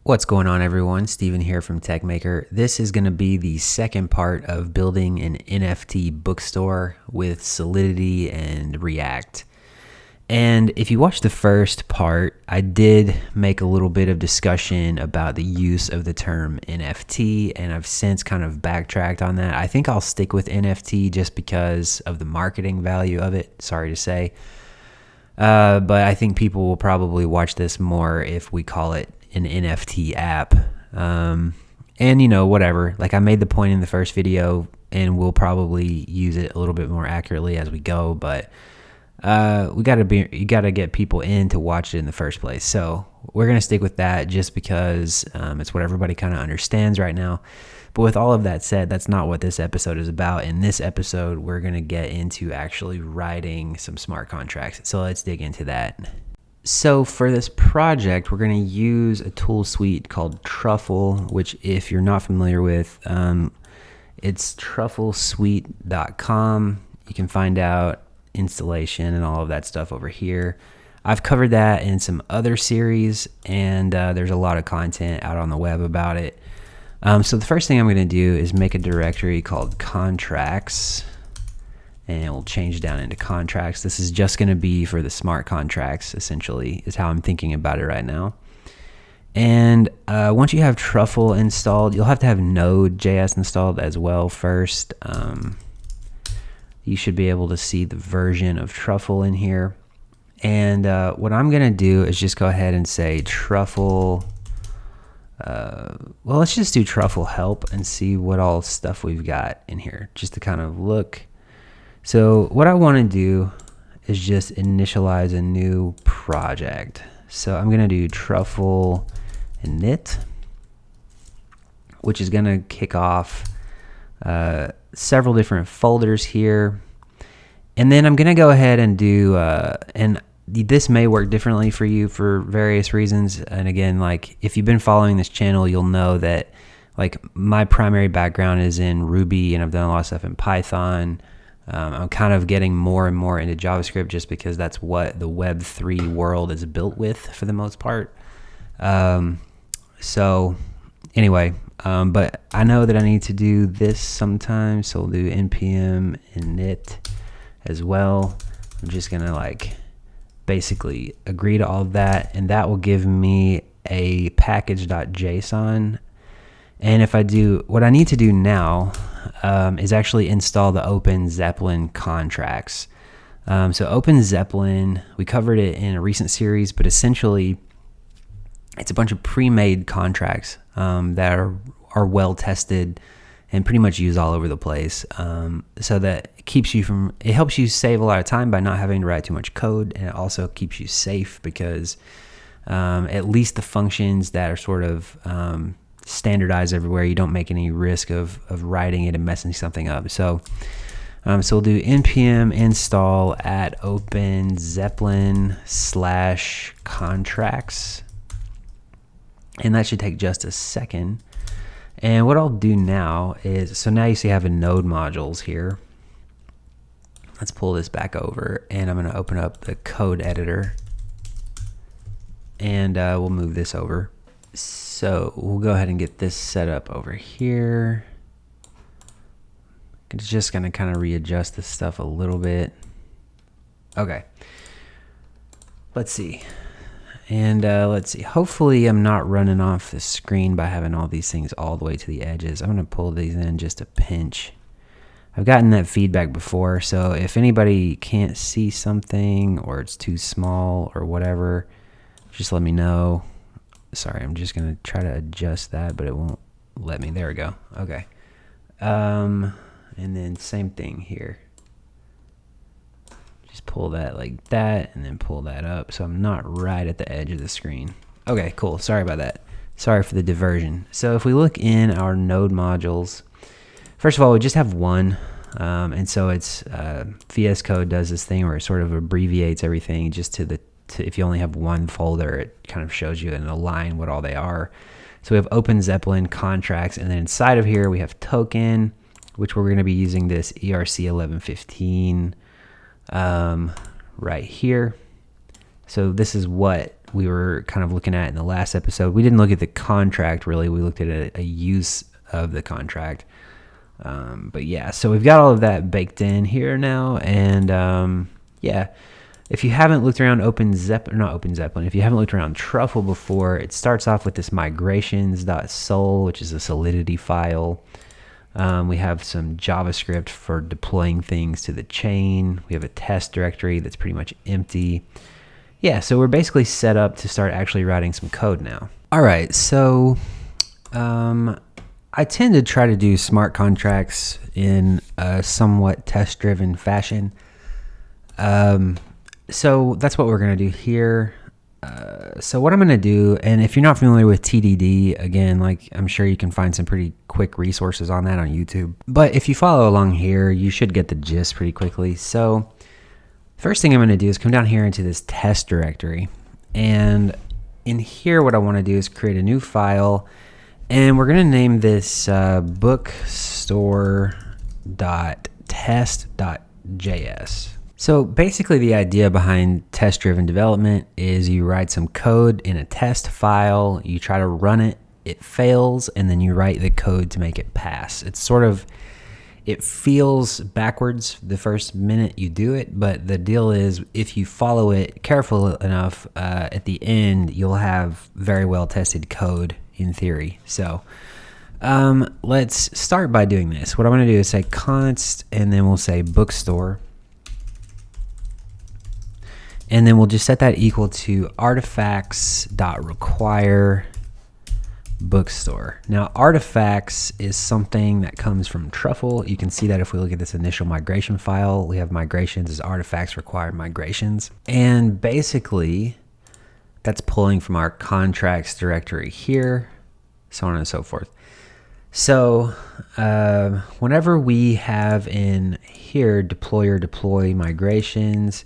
What's going on, everyone? Steven here from TechMaker. This is going to be the second part of building an NFT bookstore with Solidity and React. And if you watched the first part, I did make a little bit of discussion about the use of the term NFT, and I've since kind of backtracked on that. I think I'll stick with NFT just because of the marketing value of it, sorry to say. But I think people will probably watch this more if we call it an NFT app. And whatever, like I made the point in the first video and we'll probably use it a little bit more accurately as we go, but you gotta get people in to watch it in the first place. So we're gonna stick with that just because it's what everybody kind of understands right now. But with all of that said, that's not what this episode is about. In this episode, we're gonna get into actually writing some smart contracts. So let's dig into that. So for this project, we're going to use a tool suite called Truffle, which if you're not familiar with, it's trufflesuite.com. You can find out installation and all of that stuff over here. I've covered that in some other series, and there's a lot of content out on the web about it. So the first thing I'm going to do is make a directory called contracts. And we'll change down into contracts. This is just going to be for the smart contracts, essentially, is how I'm thinking about it right now. And once you have Truffle installed, you'll have to have Node.js installed as well first. You should be able to see the version of Truffle in here. And what I'm going to do is just go ahead and say Truffle. Well, let's just do Truffle help and see what all stuff we've got in here, just to kind of look. So what I want to do is just initialize a new project. So I'm going to do Truffle init, which is going to kick off several different folders here. And then I'm going to go ahead and do, and this may work differently for you for various reasons. And again, like if you've been following this channel, you'll know that like my primary background is in Ruby and I've done a lot of stuff in Python. I'm kind of getting more and more into JavaScript just because that's what the Web3 world is built with for the most part. So anyway, but I know that I need to do this sometimes, so we'll do npm init as well. I'm just gonna like basically agree to all of that, and that will give me a package.json. And if I do, what I need to do now is actually install the Open Zeppelin contracts. So Open Zeppelin, we covered it in a recent series, but essentially it's a bunch of pre-made contracts that are well tested and pretty much used all over the place. So that it helps you save a lot of time by not having to write too much code, and it also keeps you safe because at least the functions that are sort of standardized everywhere, you don't make any risk of writing it and messing something up. So we'll do npm install at open zeppelin /contracts, and that should take just a second. And what I'll do now is, so now you see I have a node modules here. Let's pull this back over, and I'm going to open up the code editor, and we'll move this over. So we'll go ahead and get this set up over here. It's just going to kind of readjust this stuff a little bit. Okay. Let's see. And let's see. Hopefully I'm not running off the screen by having all these things all the way to the edges. I'm going to pull these in just a pinch. I've gotten that feedback before, so if anybody can't see something or it's too small or whatever, just let me know. Sorry, I'm just going to try to adjust that, but it won't let me. There we go. Okay. And then same thing here. Just pull that like that and then pull that up so I'm not right at the edge of the screen. Okay, cool. Sorry about that. Sorry for the diversion. So if we look in our node modules, first of all, we just have one. And so it's VS Code does this thing where it sort of abbreviates everything just to if you only have one folder, it kind of shows you in a line what all they are. So we have Open Zeppelin contracts, and then inside of here we have token, which we're going to be using this ERC1115 right here. So this is what we were kind of looking at in the last episode. We didn't look at the contract really. We looked at a use of the contract. But yeah, so we've got all of that baked in here now. And yeah, if you haven't looked around if you haven't looked around Truffle before, it starts off with this migrations.sol, which is a Solidity file. We have some JavaScript for deploying things to the chain. We have a test directory that's pretty much empty. Yeah, so we're basically set up to start actually writing some code now. All right, so I tend to try to do smart contracts in a somewhat test-driven fashion. So that's what we're going to do here. So what I'm going to do, and if you're not familiar with TDD, again, like I'm sure you can find some pretty quick resources on that on YouTube. But if you follow along here, you should get the gist pretty quickly. So first thing I'm going to do is come down here into this test directory. And in here, what I want to do is create a new file. And we're going to name this bookstore.test.js. So basically the idea behind test-driven development is you write some code in a test file, you try to run it, it fails, and then you write the code to make it pass. It's sort of, it feels backwards the first minute you do it, but the deal is if you follow it careful enough, at the end you'll have very well tested code in theory. So let's start by doing this. What I'm going to do is say const, and then we'll say bookstore. And then we'll just set that equal to artifacts.require bookstore. Now, artifacts is something that comes from Truffle. You can see that if we look at this initial migration file, we have migrations as artifacts require migrations. And basically, that's pulling from our contracts directory here, so on and so forth. So whenever we have in here deploy migrations,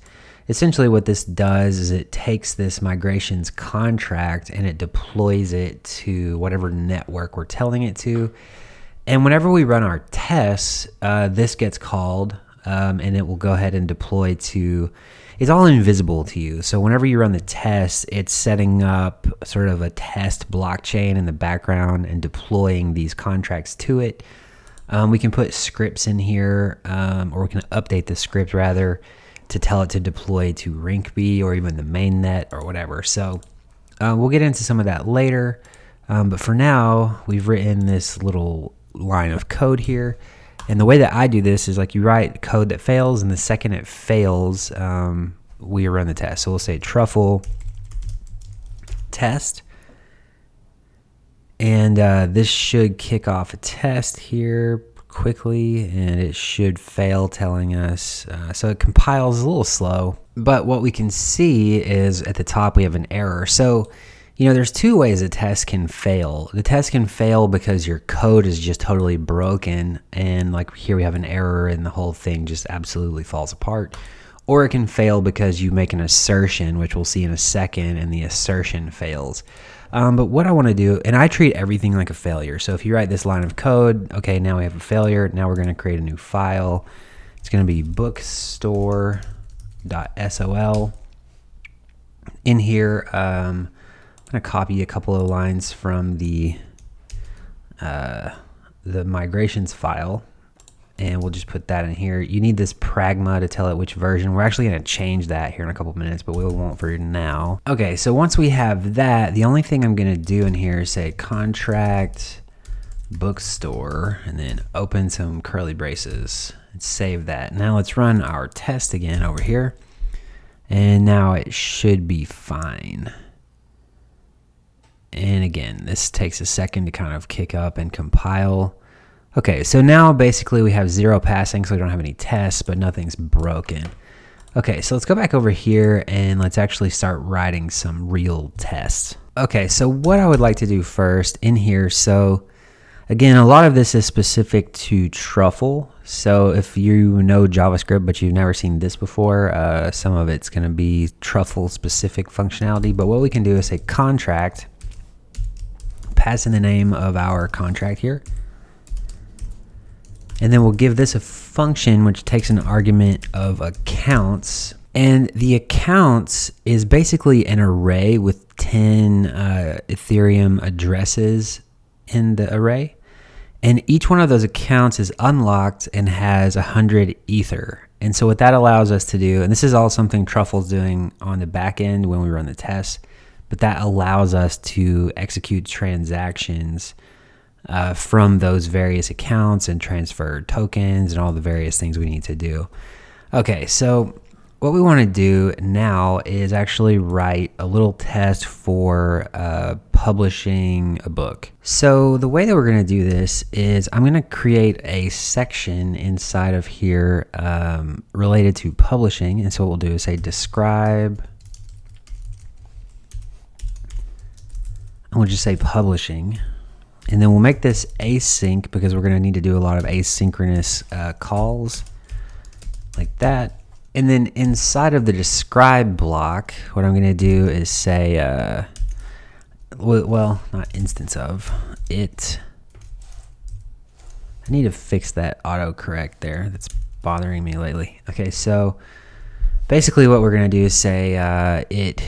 essentially what this does is it takes this migrations contract and it deploys it to whatever network we're telling it to. And whenever we run our tests, this gets called and it will go ahead and deploy to, it's all invisible to you. So whenever you run the test, it's setting up sort of a test blockchain in the background and deploying these contracts to it. We can put scripts in here, or we can update the script rather, to tell it to deploy to Rinkeby or even the mainnet or whatever. So we'll get into some of that later. But for now, we've written this little line of code here. And the way that I do this is like you write code that fails, and the second it fails, we run the test. So we'll say truffle test. And this should kick off a test here quickly, and it should fail, telling us, so it compiles a little slow, but what we can see is at the top we have an error. So there's two ways a test can fail. The test can fail because your code is just totally broken, and like here we have an error and the whole thing just absolutely falls apart. Or it can fail because you make an assertion, which we'll see in a second, and the assertion fails. But what I want to do, and I treat everything like a failure. So if you write this line of code, okay, now we have a failure. Now we're going to create a new file. It's going to be bookstore.sol. In here, I'm going to copy a couple of lines from the migrations file, and we'll just put that in here. You need this pragma to tell it which version. We're actually going to change that here in a couple minutes, but we won't for now. Okay, so once we have that, the only thing I'm going to do in here is say contract bookstore and then open some curly braces and save that. Now let's run our test again over here, and now it should be fine. And again, this takes a second to kind of kick up and compile. Okay, so now basically we have 0 passing, so we don't have any tests, but nothing's broken. Okay, so let's go back over here and let's actually start writing some real tests. Okay, so what I would like to do first in here, so again, a lot of this is specific to Truffle. So if you know JavaScript, but you've never seen this before, some of it's going to be Truffle specific functionality. But what we can do is say contract, pass in the name of our contract here. And then we'll give this a function which takes an argument of accounts. And the accounts is basically an array with 10 Ethereum addresses in the array. And each one of those accounts is unlocked and has 100 Ether. And so what that allows us to do, and this is all something Truffle's doing on the back end when we run the tests, but that allows us to execute transactions from those various accounts and transfer tokens and all the various things we need to do. Okay, so what we want to do now is actually write a little test for publishing a book. So the way that we're going to do this is I'm going to create a section inside of here related to publishing. And so what we'll do is say describe. And we'll just say publishing. And then we'll make this async because we're going to need to do a lot of asynchronous calls like that. And then inside of the describe block, what I'm going to do is say, well, not instance of, it. I need to fix that autocorrect there. That's bothering me lately. Okay, so basically what we're going to do is say it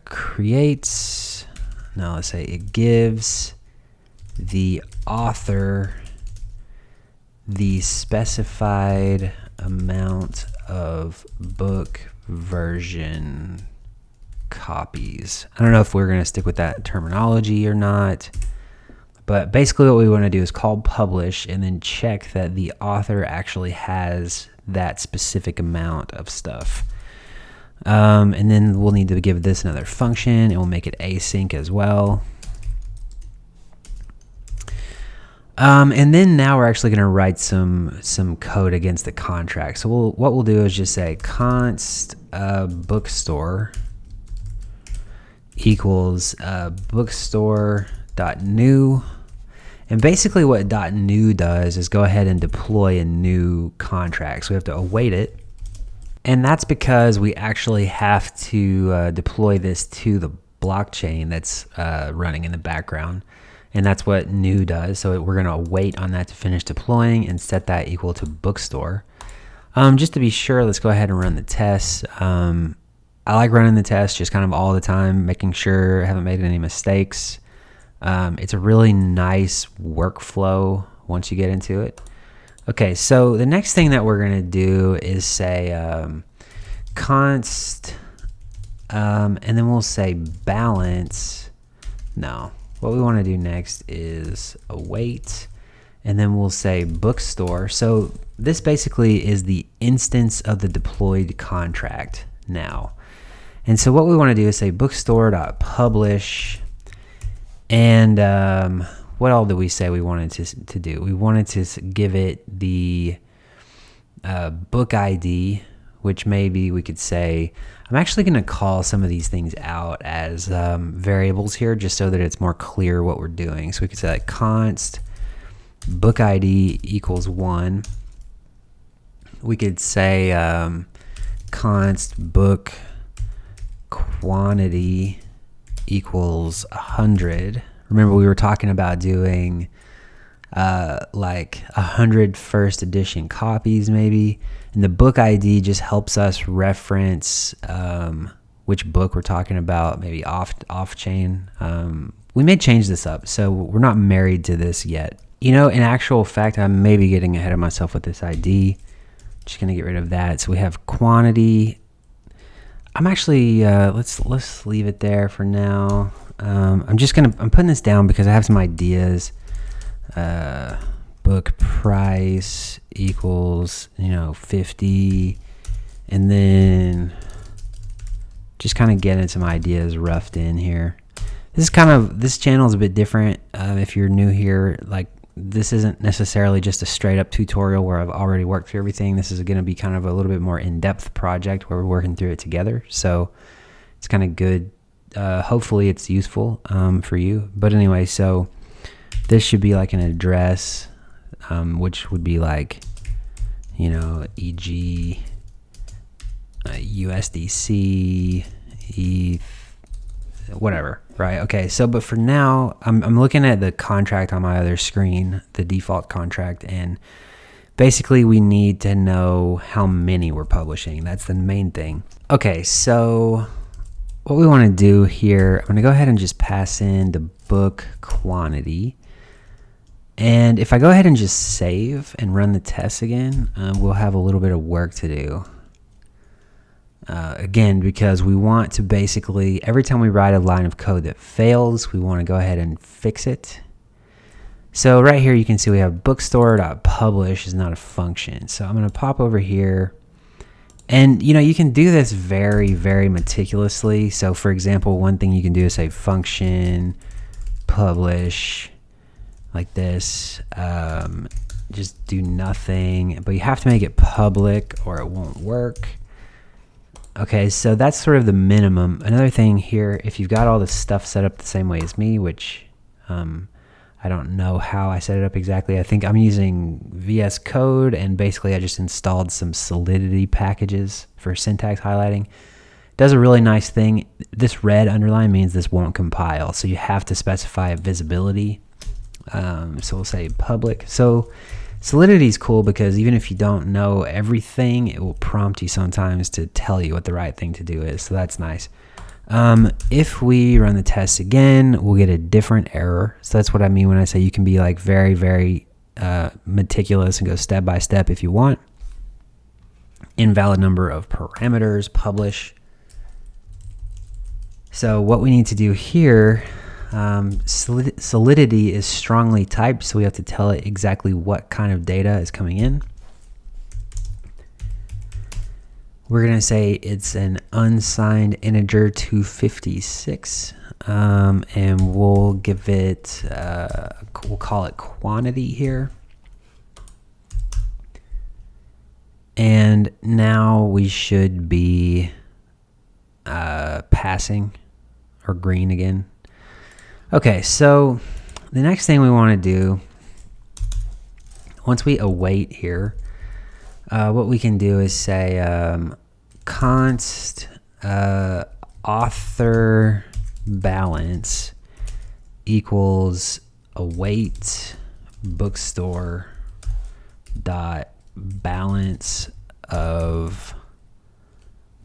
creates, no, let's say it gives the author the specified amount of book version copies. I don't know if we're going to stick with that terminology or not, but basically what we want to do is call publish and then check that the author actually has that specific amount of stuff. And then we'll need to give this another function and we'll make it async as well. And then now we're actually going to write some code against the contract. So what we'll do is just say const bookstore equals bookstore.new. And basically what .new does is go ahead and deploy a new contract. So we have to await it. And that's because we actually have to deploy this to the blockchain that's running in the background. And that's what new does. So we're going to wait on that to finish deploying and set that equal to bookstore. Just to be sure, let's go ahead and run the tests. I like running the tests just kind of all the time, making sure I haven't made any mistakes. It's a really nice workflow once you get into it. Okay, so the next thing that we're going to do is say const, and then we'll say balance. No. What we want to do next is await, and then we'll say bookstore. So this basically is the instance of the deployed contract now. And so what we want to do is say bookstore.publish. And what all did we say we wanted to do? We wanted to give it the book ID, which maybe we could say, I'm actually going to call some of these things out as variables here just so that it's more clear what we're doing. So we could say like const book ID equals 1. We could say const book quantity equals 100. Remember we were talking about doing like 100 first edition copies maybe. And the book ID just helps us reference which book we're talking about, maybe off chain. We may change this up, so we're not married to this yet. You know, in actual fact, I'm maybe getting ahead of myself with this ID. Just gonna get rid of that. So we have quantity. I'm actually let's leave it there for now. I'm putting this down because I have some ideas. Book price equals 50, and then just kind of getting some ideas roughed in here. This channel is a bit different. If you're new here, like this isn't necessarily just a straight up tutorial where I've already worked through everything. This is going to be kind of a little bit more in-depth project where we're working through it together. So it's kind of good. Hopefully it's useful for you. But anyway, so this should be like an address, which would be like, e.g. USDC, ETH, whatever, right? Okay, so but for now, I'm looking at the contract on my other screen, the default contract, and basically we need to know how many we're publishing. That's the main thing. Okay, so what we want to do here, I'm going to go ahead and just pass in the book quantity. And if I go ahead and just save and run the test again, we'll have a little bit of work to do. Again, because we want to basically, every time we write a line of code that fails, we want to go ahead and fix it. So right here you can see we have bookstore.publish is not a function. So I'm going to pop over here. And you can do this very, very meticulously. So for example, one thing you can do is say function publish like this. Just do nothing, but you have to make it public or it won't work. Okay, so that's sort of the minimum. Another thing here, if you've got all this stuff set up the same way as me, which I don't know how I set it up exactly. I think I'm using VS Code, and basically I just installed some Solidity packages for syntax highlighting. It does a really nice thing. This red underline means this won't compile, so you have to specify a visibility. So we'll say public. So Solidity is cool because even if you don't know everything, it will prompt you sometimes to tell you what the right thing to do is. So that's nice. If we run the test again, we'll get a different error. So that's what I mean when I say you can be like very, very meticulous and go step by step if you want. Invalid number of parameters, publish. So what we need to do here, Solidity is strongly typed, so we have to tell it exactly what kind of data is coming in. We're going to say it's an unsigned integer 256, and we'll give it, we'll call it quantity here. And now we should be passing, or green again. Okay, so the next thing we want to do, once we await here, what we can do is say const author balance equals await bookstore dot balance of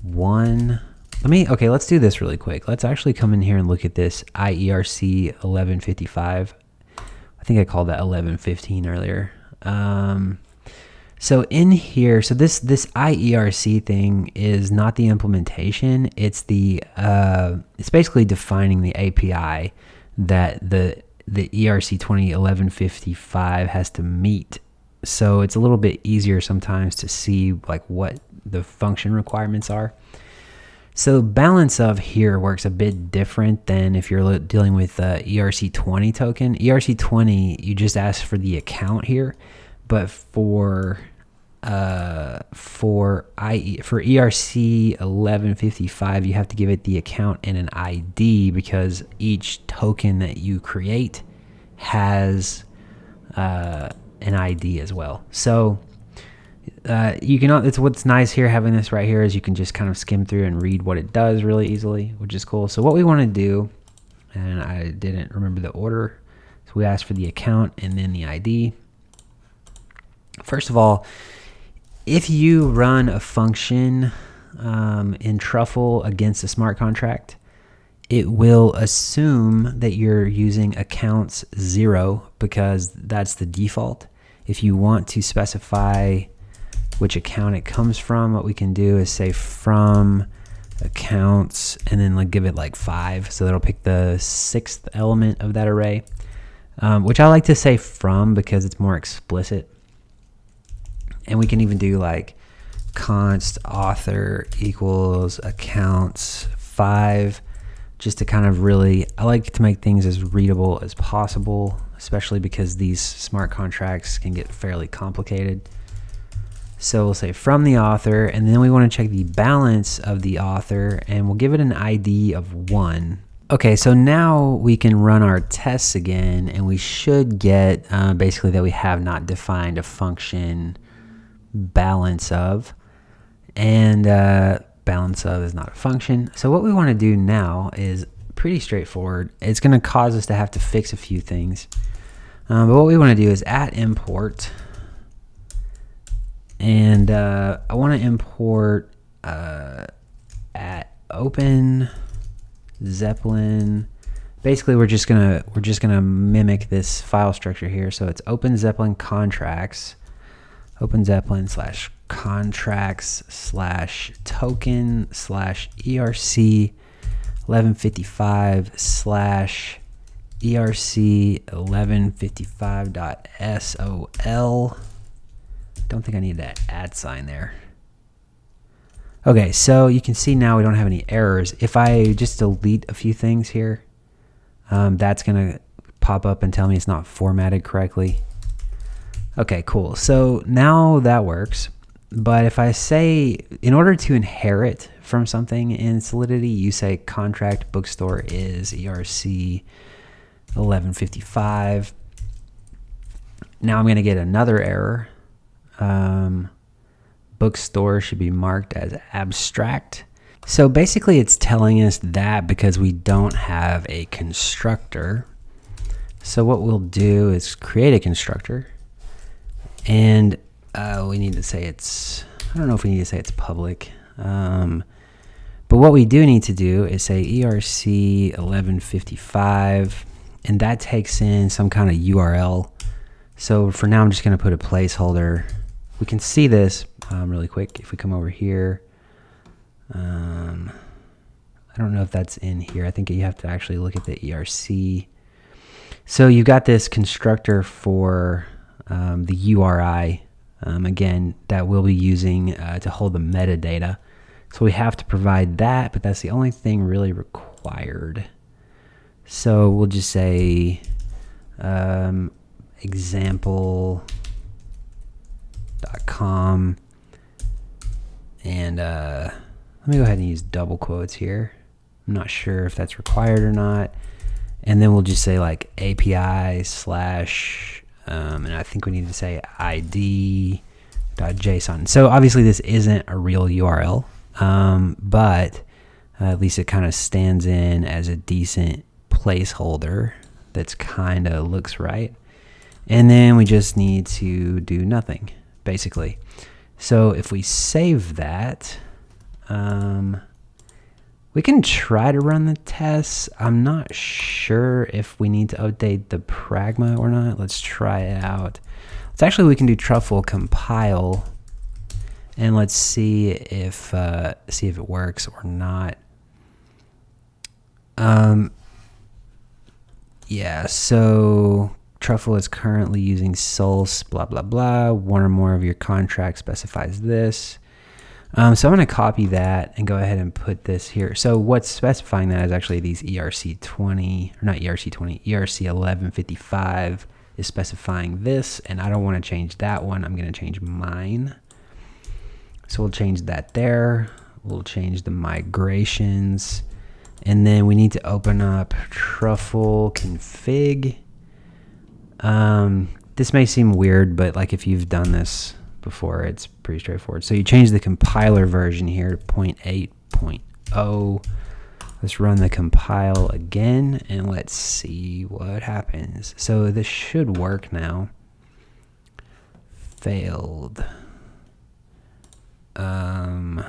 1. Okay, let's do this really quick. Let's actually come in here and look at this IERC 1155. I think I called that 1115 earlier. So in here, so this IERC thing is not the implementation. It's the it's basically defining the API that the ERC 201155 has to meet. So it's a little bit easier sometimes to see like what the function requirements are. So balance of here works a bit different than if you're dealing with ERC20 token. ERC20, you just ask for the account here, but for ERC 1155, you have to give it the account and an ID because each token that you create has an ID as well. So you can, it's what's nice here having this right here is you can just kind of skim through and read what it does really easily, which is cool. So what we want to do, and I didn't remember the order, so we asked for the account and then the ID. First of all, if you run a function in Truffle against a smart contract, it will assume that you're using accounts 0 because that's the default. If you want to specify which account it comes from, what we can do is say from accounts and then like give it like 5, so that'll pick the 6th element of that array, which I like to say from because it's more explicit. And we can even do like const author equals accounts 5, just to kind of really, I like to make things as readable as possible, especially because these smart contracts can get fairly complicated. So we'll say from the author, and then we want to check the balance of the author, and we'll give it an ID of 1. Okay, so now we can run our tests again, and we should get basically that we have not defined a function balance of, and balance of is not a function. So what we want to do now is pretty straightforward. It's going to cause us to have to fix a few things, but what we want to do is at import And I want to import at open Zeppelin. Basically, we're just gonna mimic this file structure here. So it's open Zeppelin contracts, open Zeppelin / contracts / token / ERC 1155 / ERC 1155.sol. Don't think I need that @ sign there. Okay, so you can see now we don't have any errors. If I just delete a few things here, that's gonna pop up and tell me it's not formatted correctly. Okay, cool. So now that works. But if I say, in order to inherit from something in Solidity, you say contract bookstore is ERC 1155. Now I'm going to get another error. Bookstore should be marked as abstract. So basically it's telling us that because we don't have a constructor. So what we'll do is create a constructor, and we need to say it's, I don't know if we need to say it's public. But what we do need to do is say ERC 1155, and that takes in some kind of URL. So for now, I'm just going to put a placeholder. We can see this really quick if we come over here. I don't know if that's in here. I think you have to actually look at the ERC. So you've got this constructor for the URI, again, that we'll be using to hold the metadata. So we have to provide that, but that's the only thing really required. So we'll just say example.com, and let me go ahead and use double quotes here. I'm not sure if that's required or not. And then we'll just say like API / and I think we need to say id.json. So obviously this isn't a real URL, but at least it kind of stands in as a decent placeholder that's kind of looks right. And then we just need to do nothing, basically. So if we save that, we can try to run the tests. I'm not sure if we need to update the pragma or not. Let's try it out. We can do Truffle Compile, and let's see if it works or not. Yeah, so Truffle is currently using source blah blah blah. One or more of your contracts specifies this. So I'm going to copy that and go ahead and put this here. So what's specifying that is actually these ERC20, or not ERC20, ERC 1155 is specifying this, and I don't want to change that one. I'm going to change mine. So we'll change that there. We'll change the migrations, and then we need to open up Truffle Config. This may seem weird, but like if you've done this before, it's pretty straightforward. So you change the compiler version here to 0.8.0. Let's run the compile again, and let's see what happens. So this should work now. Failed. All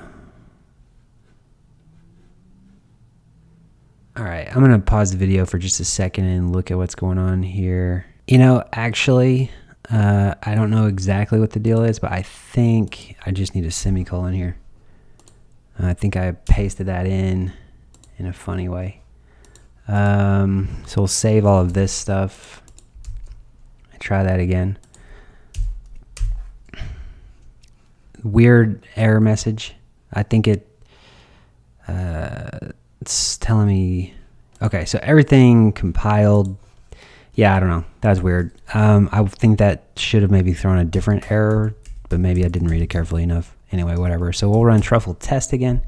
right, I'm gonna pause the video for just a second and look at what's going on here. You know, actually, I don't know exactly what the deal is, but I think I just need a semicolon here. I think I pasted that in a funny way. So we'll save all of this stuff. Try that again. Weird error message. I think it's telling me, okay, so everything compiled. Yeah, I don't know. That was weird. I think that should have maybe thrown a different error, but maybe I didn't read it carefully enough. Anyway, whatever. So we'll run truffle test again.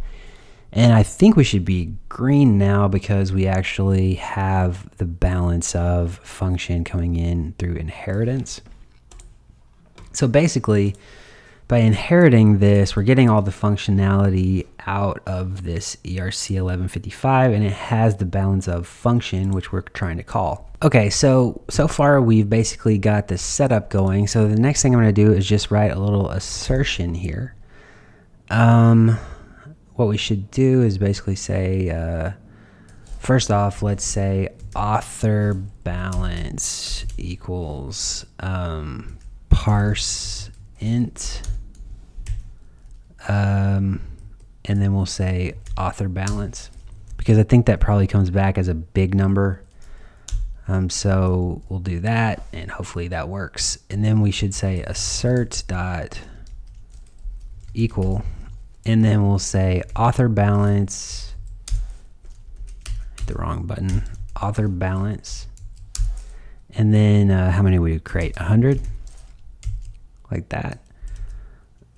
And I think we should be green now because we actually have the balance of function coming in through inheritance. So basically, by inheriting this, we're getting all the functionality out of this ERC1155, and it has the balance of function, which we're trying to call. Okay, so far we've basically got the setup going. So the next thing I'm going to do is just write a little assertion here. What we should do is basically say, first off, let's say author balance equals parse int, and then we'll say author balance, because I think that probably comes back as a big number. So we'll do that, and hopefully that works. And then we should say assert dot equal, and then we'll say author balance, hit the wrong button, author balance, and then how many we would create? 100, like that.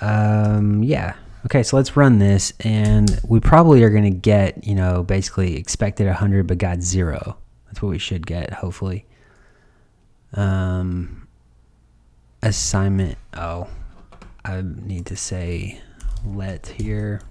Yeah. Okay, so let's run this, and we probably are going to get, you know, basically expected 100 but got 0. That's what we should get, hopefully. Assignment. Oh, I need to say let here.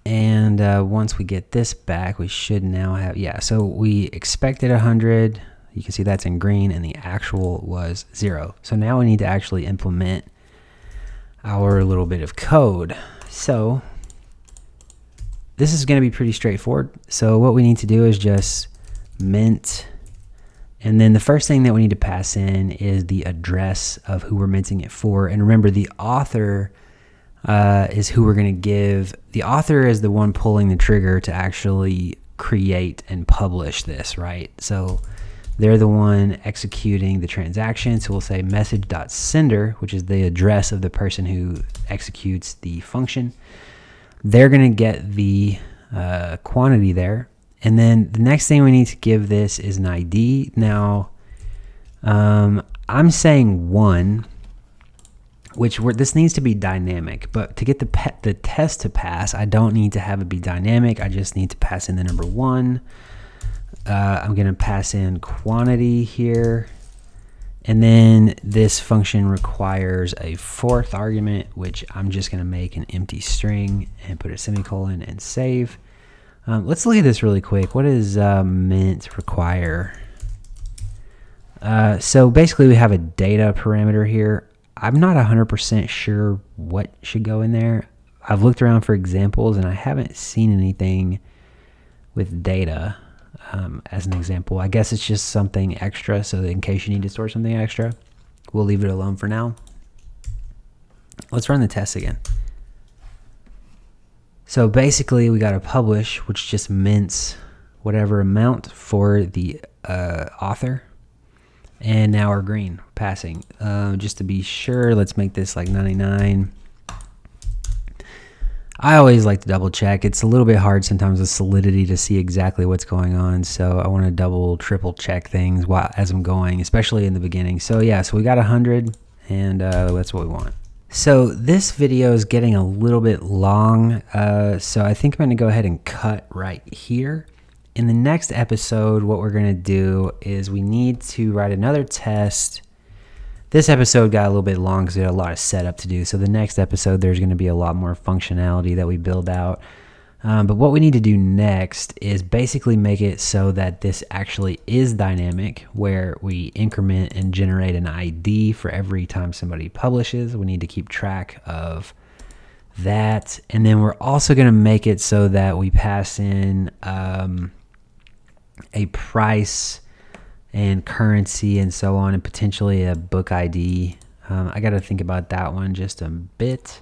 And once we get this back, we should now have, yeah, so we expected 100. You can see that's in green, and the actual was 0. So now we need to actually implement our little bit of code. So this is going to be pretty straightforward. So what we need to do is just mint, and then the first thing that we need to pass in is the address of who we're minting it for. And remember, the author is who we're going to give. The author is the one pulling the trigger to actually create and publish this, right? So they're the one executing the transaction. So we'll say message.sender, which is the address of the person who executes the function. They're going to get the quantity there. And then the next thing we need to give this is an ID. Now, I'm saying 1, which this needs to be dynamic. But to get the test to pass, I don't need to have it be dynamic. I just need to pass in the number 1. I'm going to pass in quantity here, and then this function requires a 4th argument, which I'm just going to make an empty string and put a semicolon and save. Let's look at this really quick. What does mint require? So basically we have a data parameter here. I'm not 100% sure what should go in there. I've looked around for examples, and I haven't seen anything with data. As an example, I guess it's just something extra, so that in case you need to store something extra, we'll leave it alone for now. Let's run the test again. So basically we got to publish, which just mints whatever amount for the author, and now we're green, passing. Just to be sure, let's make this like 99. I always like to double check. It's a little bit hard sometimes with Solidity to see exactly what's going on, so I want to double, triple check things as I'm going, especially in the beginning. So yeah, so we got 100, and that's what we want. So this video is getting a little bit long, so I think I'm going to go ahead and cut right here. In the next episode, what we're going to do is we need to write another test. This episode got a little bit long because we had a lot of setup to do. So the next episode, there's going to be a lot more functionality that we build out. But what we need to do next is basically make it so that this actually is dynamic, where we increment and generate an ID for every time somebody publishes. We need to keep track of that. And then we're also going to make it so that we pass in a price and currency and so on, and potentially a book ID. I got to think about that one just a bit.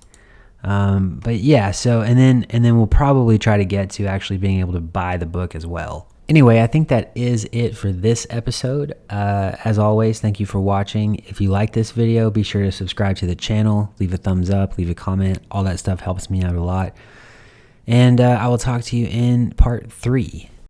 But yeah, so and then we'll probably try to get to actually being able to buy the book as well. Anyway, I think that is it for this episode. As always, thank you for watching. If you like this video, be sure to subscribe to the channel, leave a thumbs up, leave a comment. All that stuff helps me out a lot. And I will talk to you in part 3.